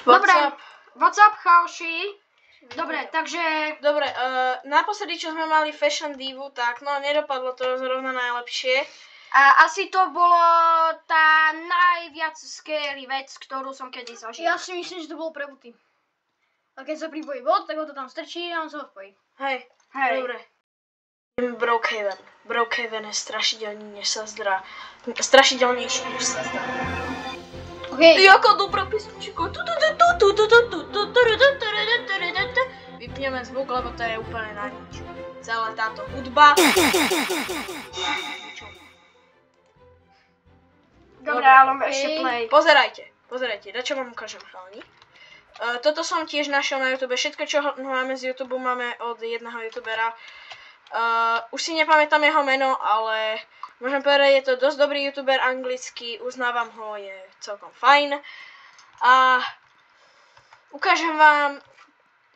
Dobre, WhatsApp, chaoši. Dobre, takže... Dobre, naposledy, čo sme mali Fashion Divu, tak no nedopadlo to zrovna najlepšie. A asi to bolo tá najviac scary vec, ktorú som kedy zažil. Ja si myslím, že to bolo pre buty. A keď sa pripojí bod, tak ho to tam strčí a on sa odpojí. Hej, dobre. Brookhaven. Brookhaven je strašidelnejší, než sa zdá. Okay. Jaká dobrá pesnička. Vypneme zvuk, lebo to je úplne na nič. Celá táto hudba. Dobre, ale ešte play. Pozerajte, dačo vám ukážem, chalani. Toto som tiež našiel na YouTube. Všetko, čo máme z YouTube, máme od jedného youtubera. Už si nepamätám jeho meno, ale môžem povedať, je to dosť dobrý youtuber anglicky, uznávam ho, je celkom fajn. A ukážem vám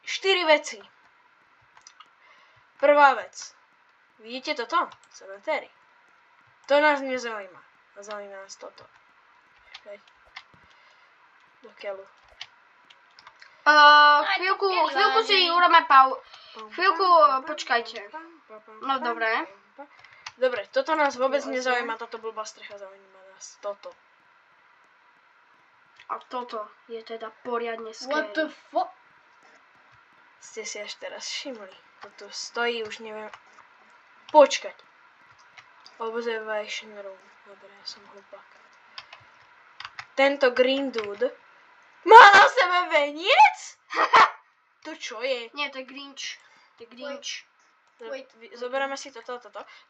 4 veci. Prvá vec. Vidíte toto? Cemetéry. To nás nezaujíma. Zaujíma nás toto. Do keľu. Chvíľku si urobíme chvíľku, počkajte. No dobre. Dobre, toto nás vôbec nezaujíma, táto blbá strecha, zaujíma nás toto. A toto je teda poriadne scary. What the fuck? Ste si až teraz všimli. Toto stojí, už neviem. Počkať. Observation room. Dobre, ja som hlupák. Tento green dude má na sebe veniec? To čo je? Nie, to je Grinch. To je Grinch. Zoberieme si toto.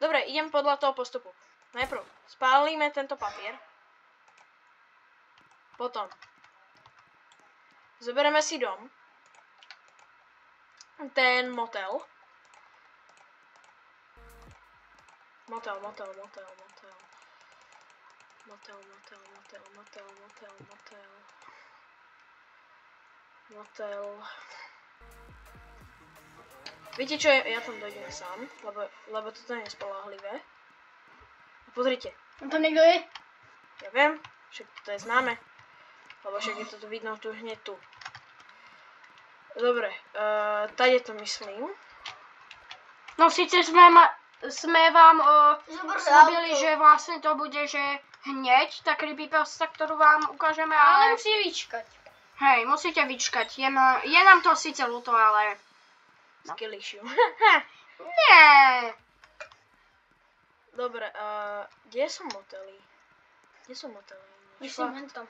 Dobre, idem podľa toho postupu. Najprv spálime tento papier. Potom zoberieme si dom. Ten motel. Motel. Viete čo, ja tam dojdem sám, lebo toto nie je spoľahlivé. A pozrite. Tam niekto je? Ja viem, však to je známe. Lebo však je to vidno tu hneď tu. Dobre, tady to myslím. No síce sme vám slúbili, že vlastne to bude, že hneď tá creepypasta, ktorú vám ukážeme, ale... musí vyčkať. Hej, musíte vyčkať. Je nám to síce ľúto, ale... Skill issue. Nie. Dobre, kde sú motely? Myslím, len tam.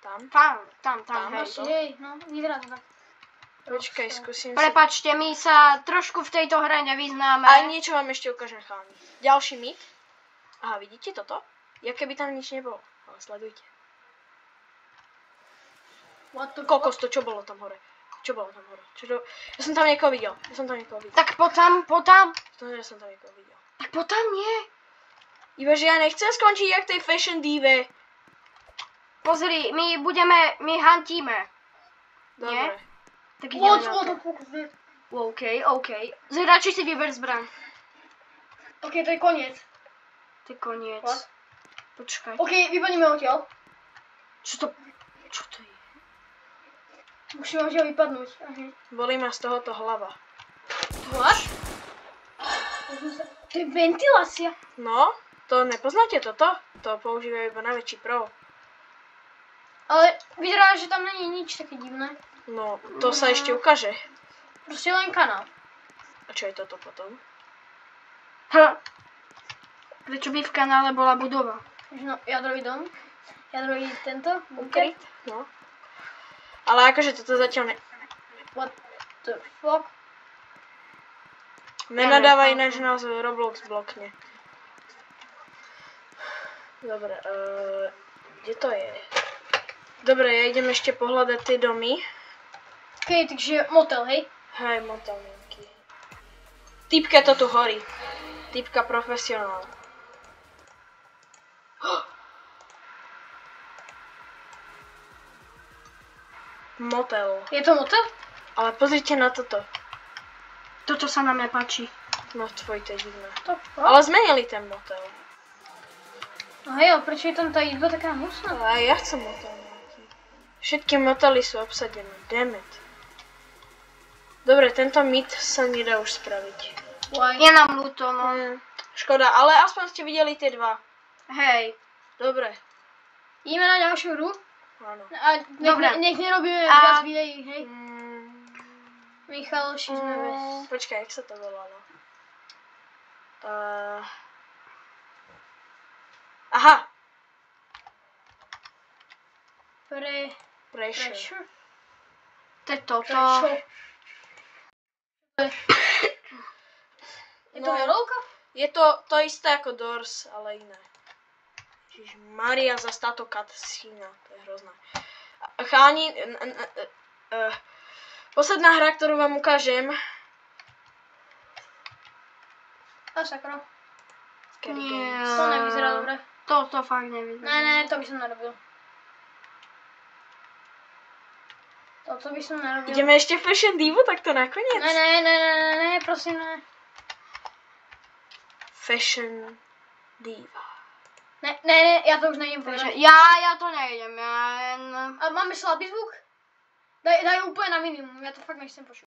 Tam, hej. Hej, no, vyzerá to tak. Počkaj, skúsim si... Prepačte, my sa trošku v tejto hre nevyznáme. A niečo vám ešte ukážem, chalani. Ďalší mit. Aha, vidíte toto? Ja keby tam nič nebolo. Ale sledujte. Kokos, to čo bolo tam hore? Ja som tam niekoho videl. Tak poď tam. Ja som tam niekoho videl. Tak poď tam, nie. Iba, že ja nechcem skončiť jak tej Fashion Dive. Pozri, my hantíme. Dobre. Nie? Tak ideme na to. OK. Radšej si vyber zbraň. OK, to je koniec. What? Počkaj. OK, vypadneme odtiaľ. Čo to je? Musíme odtiaľ vypadnúť. Bolí ma z tohoto hlava. What? To je ventilácia. No, to nepoznáte toto? To používajú iba najväčší pro. Ale vyzerá, že tam není nič také divné. No, to sa ešte ukáže. Proste len kanál. A čo je toto potom? Prečo by v kanále bola budova? No, jadrový dom. Jadrový tento. Bunker. No. Ale akože toto zatiaľ What the fuck? Nenadáva ináč nás Roblox blokne. Dobre, kde to je? Dobre, ja idem ešte pohľadať tie domy. OK, takže motel, hej? Hej, motel nejaký. Typka to tu horí. Typka profesionál. Motel. Je to motel? Ale pozrite na toto. Toto sa nám nepáči. No tvoj, to je divné. Ale Ale zmenili ten motel. no hej, ale prečo je tam tá izba taká hnusná? Ale aj ja chcem motel nejaký. Všetky motely sú obsadené. Damn it. Dobre, tento mit sa nedá už spraviť. Je nám ľúto, no. Škoda, ale aspoň ste videli tie dva. Hej. Dobre. Ideme na ďalšiu hru. Áno. A Dobre. nech nerobíme viac videí, hej. Michal, šízme bez. Počkaj, jak sa to volalo? Aha. Pressure. To je toto. Je to herovka? Je to isté ako Doors, ale iné. Ježišmaria, zas táto cutscene, to je hrozné. Cháni, posledná hra, ktorú vám ukážem. A sakra. Nie. To nevyzerá dobre. To fakt nevyzerá. Ne, to by som nerobil. Toto by som nerobil. Ideme ešte Fashion Divu takto nakoniec? Ne, prosím ne. Fashion Diva. Ne, ja to už nejdem povedať. Ja to nejdem, ja jen... A máme slabý zvuk? Daj úplne na minimum, ja to fakt nechcem počuť.